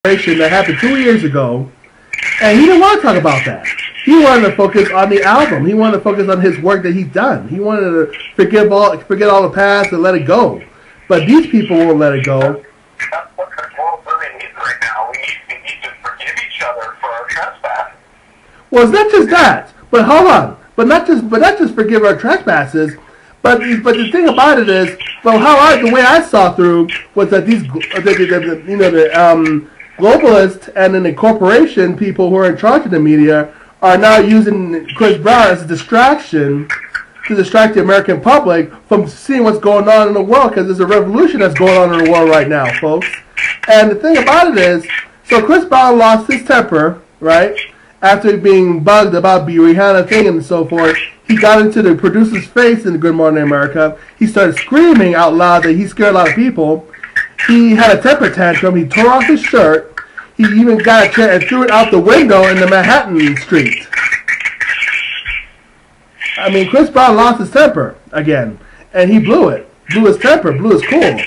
that happened 2 years ago, and he didn't want to talk about that. He wanted to focus on the album. He wanted to focus on his work that he's done. He wanted to forget all the past and let it go. But these people won't let it go. That's what the world really needs right now. We need to forgive each other for our trespasses. Well, it's not just that. But hold on. But not just forgive our trespasses. But the thing about it is, the way I saw through was that these globalists and then the corporation people who are in charge of the media are now using Chris Brown as a distraction to distract the American public from seeing what's going on in the world, because there's a revolution that's going on in the world right now, folks. And the thing about it is, so Chris Brown lost his temper, right, after being bugged about the Rihanna thing and so forth. He got into the producer's face in Good Morning America. He started screaming out loud that he scared a lot of people. He had a temper tantrum. He tore off his shirt. He even got a chair and threw it out the window in the Manhattan street. I mean, Chris Brown lost his temper again, and he blew it. Blew his temper, blew his cool.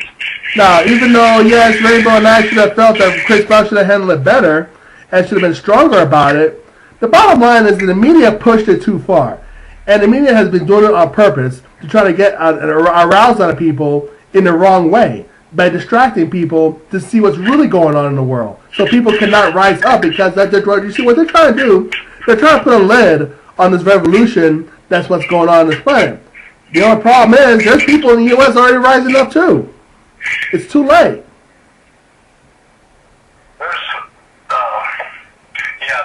Now, even though, yes, Rainbow and I should have felt that Chris Brown should have handled it better and should have been stronger about it, the bottom line is that the media pushed it too far. And the media has been doing it on purpose to try to get a rouse out of people in the wrong way, by distracting people to see what's really going on in the world. So people cannot rise up, because you see what they're trying to do? They're trying to put a lid on this revolution that's what's going on this planet. The only problem is there's people in the U.S. already rising up too. It's too late.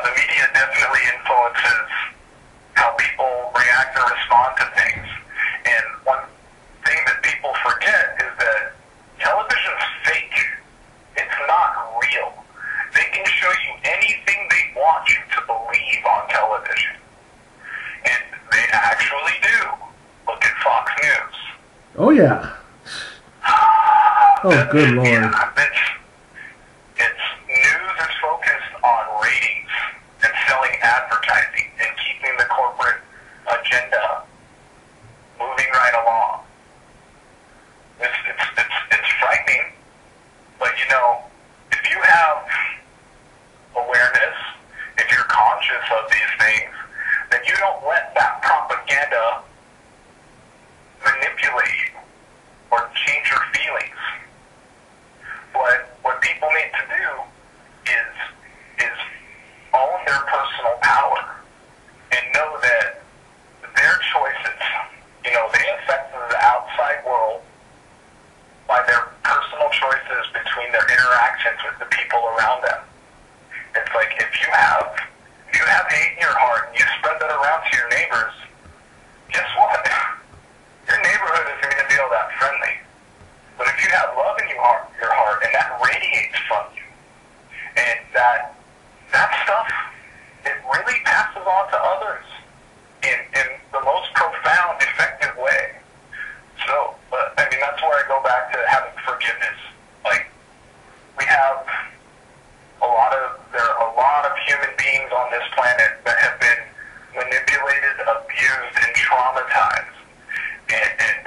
The media definitely influences how people react or respond to things. And one thing that people forget is that television is fake. It's not real. They can show you anything they want you to believe on television. And they actually do. Look at Fox News. Oh, yeah. Oh, good Lord. Yeah, it's news is focused on ratings and selling advertising and keeping the corporate agenda moving right along. It's frightening, but if you have awareness, if you're conscious of these things, then you don't let that propaganda manipulate you or change your feelings. What people need to do is own their personal power and know that their choices, they affect the outside world by their personal choices between their interactions with the people around them. It's like if you have hate in your heart and you spread that around to your neighbors, guess what? Your neighborhood isn't going to be all that friendly. But if you have love in your heart and that radiates from you, and that stuff, it really passes on to others in the most profound, effective way. So, that's where I go back to having forgiveness. Like, there are a lot of human beings on this planet that have been manipulated, abused, and traumatized, and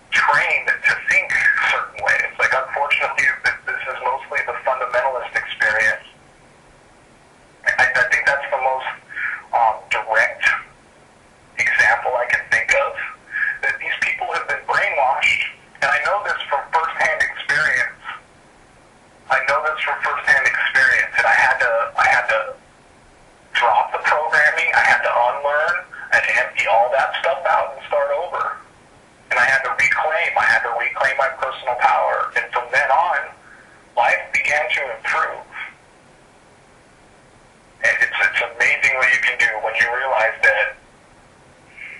trained to think certain ways. Like, unfortunately, this is mostly the fundamentalist experience. I think that's the most direct example I can think of, that these people have been brainwashed, and I know this from firsthand experience. And I had to drop the programming, I had to unlearn and empty all that stuff out and start over. And I had to reclaim my personal power. And from then on, life began to improve. And it's amazing what you can do when you realize that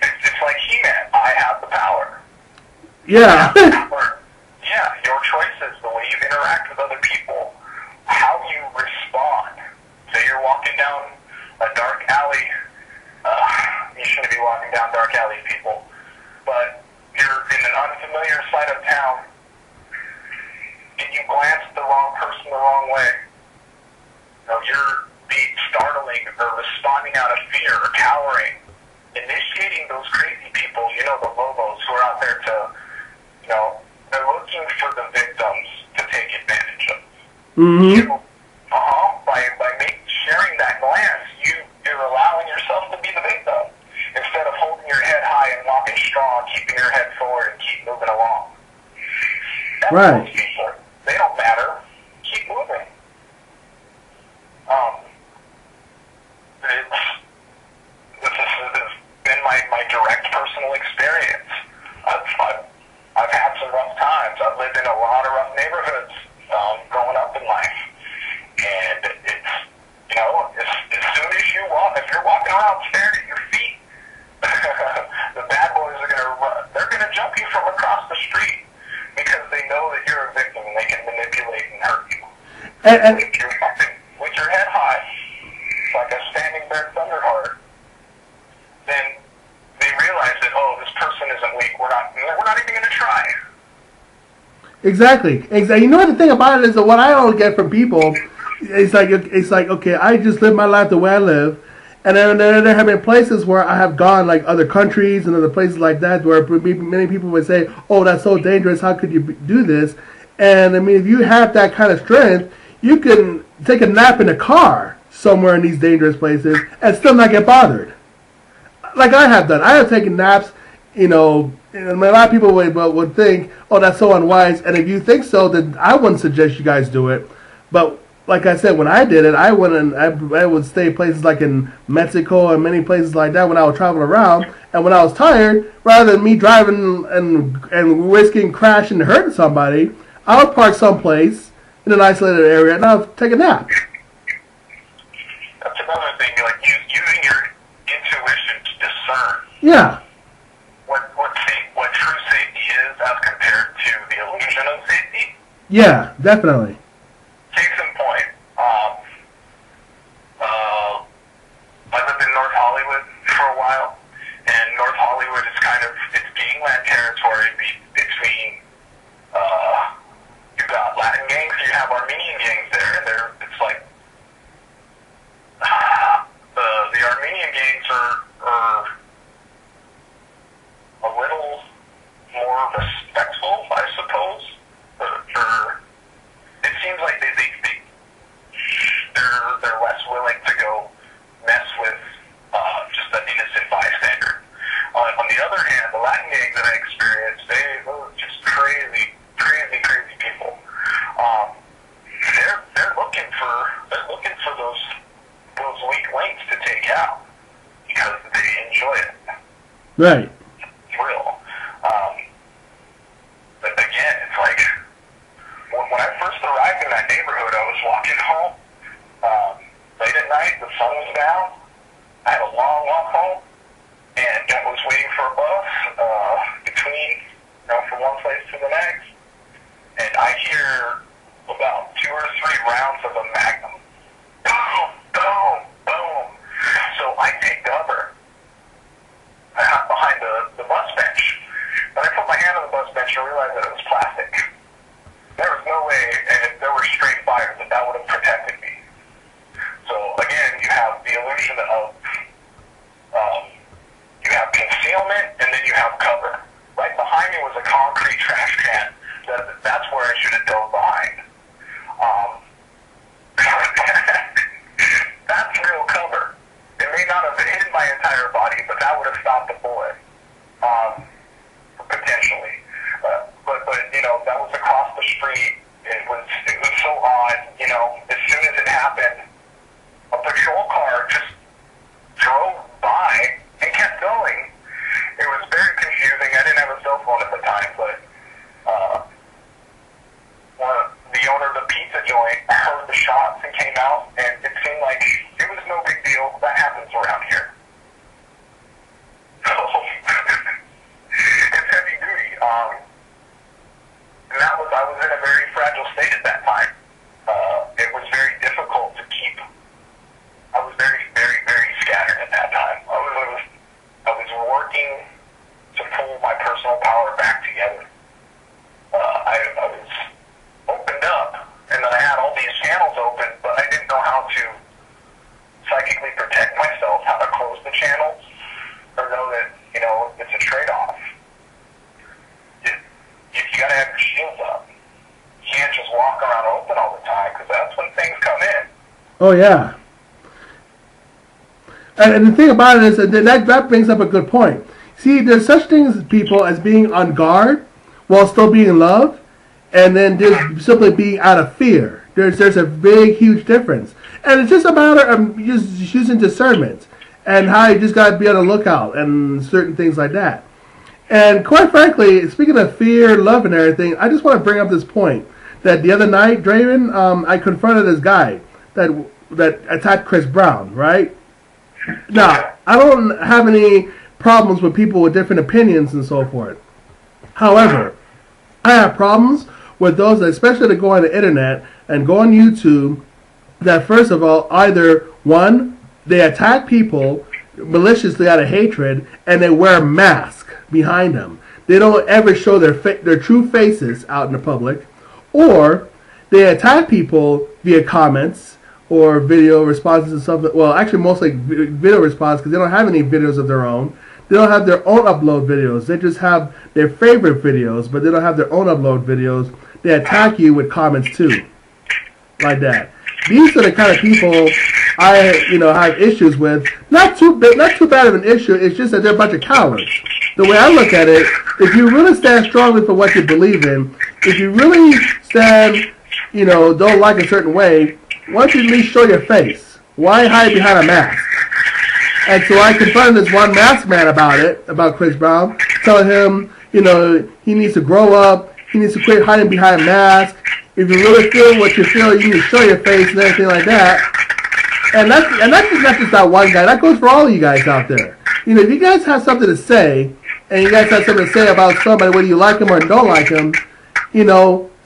it's like He-Man. I have the power. Yeah. Yeah, your choices, the way you interact with other people, how you respond. Say you're walking down a dark alley. You shouldn't be walking down dark alleys, people. But you're in an unfamiliar side of town, and you glance at the wrong person the wrong way. You're being startling or responding out of fear or cowering, initiating those crazy people, the lobos who are out there to, they're looking for the victims to take advantage of. Mm-hmm. By sharing that glance, you're allowing yourself to be the victim instead of holding your head high and walking strong, keeping your head forward and keep moving along. That's Right. people. They don't matter. Keep moving. This has been my direct personal experience. I've had some rough times. I've lived in a lot of rough neighborhoods growing up in life. And it's, you know, as soon as you walk, if you're walking around staring at your feet, the bad boys are going to run. They're going to jump you from across the street because they know that you're a victim and they can manipulate and hurt you. And If you're walking with your head high, like a standing bear thunderheart, then they realize that, oh, this person isn't weak. We're not even going to try. exactly. You know what the thing about it is that what I don't get from people, it's like okay, I just live my life the way I live, and then there have been places where I have gone, like other countries and other places like that, where many people would say, oh, that's so dangerous. How could you do this? And I mean, if you have that kind of strength, you can take a nap in a car somewhere in these dangerous places and still not get bothered. Like I have done. I have taken naps, you know, and a lot of people would think, oh, that's so unwise. And if you think so, then I wouldn't suggest you guys do it. But like I said, when I did it, I would stay places like in Mexico and many places like that when I was traveling around. And when I was tired, rather than me driving and risking crashing and hurting somebody, I would park someplace in an isolated area and I would take a nap. That's another thing, like using your intuition to discern Yeah. what true safety is as compared to the illusion of safety. Yeah, definitely. Case in point, I lived in North Hollywood for a while, and North Hollywood is it's gangland territory between, you've got Latin gangs, you have Armenian gangs there, and it's like, the Armenian gangs are a little more respectful, I suppose. It seems like they're less willing to go mess with just an innocent bystander. On the other hand, the Latin gangs that I experienced, they were just crazy people. They're looking for those weak links to take out because they enjoy it. Right. Thrill. But again, it's like when I first arrived in that neighborhood, I was walking home late at night. The sun was down. I had a long walk home, and I was waiting for a bus from one place to the next, and I hear about 2 or 3 rounds of a Magnum. Boom, boom, boom. So I take cover. I hop behind the bus bench. But I put my hand on the bus bench and realized that it was plastic. There was no way, and there were straight fires, that would have protected me. So again, you have the illusion of, you have concealment, and then you have cover. Right behind me was a concrete trash can. That's where I should have dove behind. That's real cover. It may not have hidden my entire body, but that would have stopped the bullet, potentially. But you know, that was across the street. It was so odd. You know, as soon as it happened, a patrol car just drove by and kept going. It was very confusing. I didn't have a cell phone at the time, but the owner of the pizza joint heard the shots and came out, and it seemed like it was no big deal. That happens around here. So it's heavy duty. And I was in a very fragile state at that time. It was very difficult to keep. I was very, very, very scattered at that time. I was working to pull my personal power back together. I was opened up, and then I had all these channels open, but I didn't know how to psychically protect myself, how to close Oh yeah. And the thing about it is that brings up a good point. See, there's such things as people as being on guard while still being loved, and then there's simply being out of fear. There's a big, huge difference. And it's just a matter of just using discernment and how you just got to be on the lookout and certain things like that. And quite frankly, speaking of fear, love, and everything, I just want to bring up this point that the other night, Draven, I confronted this guy that attacked Chris Brown, right? Now, I don't have any problems with people with different opinions and so forth. However, I have problems with those, especially that go on the internet and go on YouTube, that first of all, either, one, they attack people maliciously out of hatred, and they wear a mask behind them. They don't ever show their true faces out in the public, or they attack people via comments or video responses and stuff. Well, actually, mostly video response because they don't have any videos of their own. They don't have their own upload videos. They just have their favorite videos, but they don't have their own upload videos. They attack you with comments too, like that. These are the kind of people I, have issues with. Not too bad of an issue. It's just that they're a bunch of cowards. The way I look at it, if you really stand strongly for what you believe in, if you really stand, don't like a certain way, why don't you at least show your face? Why hide behind a mask? And so I confronted this one masked man about Chris Brown, telling him, he needs to grow up, he needs to quit hiding behind a mask. If you really feel what you feel, you need to show your face and everything like that. And that's not just that one guy. That goes for all of you guys out there. If you guys have something to say, and you guys have something to say about somebody, whether you like them or don't like them,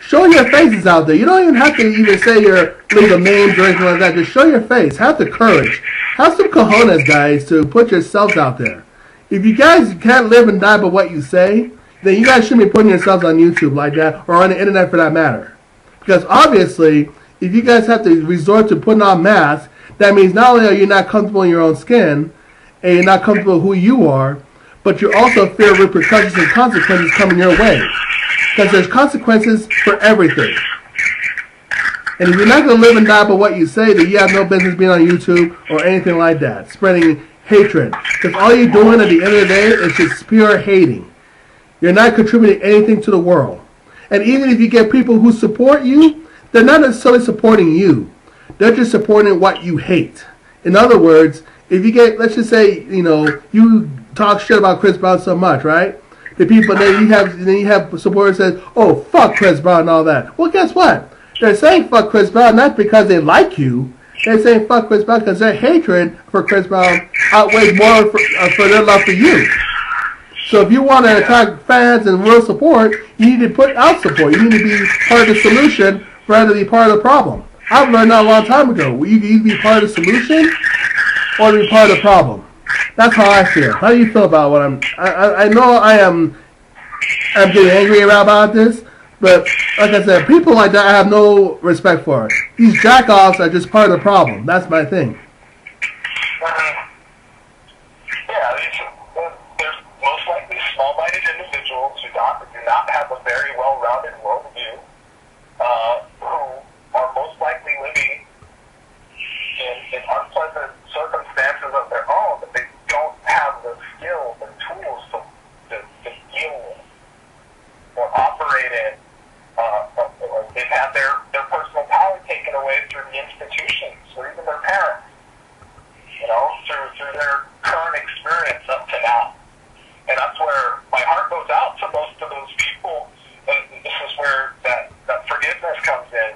show your faces out there. You don't even have to even say your legal names or anything like that. Just show your face. Have the courage. Have some cojones, guys, to put yourselves out there. If you guys can't live and die by what you say, then you guys shouldn't be putting yourselves on YouTube like that, or on the internet for that matter. Because obviously, if you guys have to resort to putting on masks, that means not only are you not comfortable in your own skin, and you're not comfortable with who you are, but you also fear repercussions and consequences coming your way. Because there's consequences for everything. And if you're not going to live and die by what you say, then you have no business being on YouTube or anything like that, spreading hatred. Because all you're doing at the end of the day is just pure hating. You're not contributing anything to the world. And even if you get people who support you, they're not necessarily supporting you. They're just supporting what you hate. In other words, if you get, let's just say, you talk shit about Chris Brown so much, right? The people, then you have supporters that say, oh, fuck Chris Brown and all that. Well, guess what? They're saying fuck Chris Brown not because they like you. They're saying fuck Chris Brown because their hatred for Chris Brown outweighs more for their love for you. So if you want to attack fans and real support, you need to put out support. You need to be part of the solution rather than be part of the problem. I've learned that a long time ago. You can either be part of the solution or be part of the problem. That's how I feel. How do you feel about what I know I'm getting angry about this, but like I said, people like that I have no respect for. These jack-offs are just part of the problem. That's my thing. There's most likely small-minded individuals who do not have a very well-rounded worldview, who are most likely living in unpleasant circumstances of their own, but they don't have the skills and tools to deal with or operate in. Or they've had their personal power taken away through the institutions or even their parents, through their current experience up to now. And that's where my heart goes out to most of those people. And this is where that forgiveness comes in.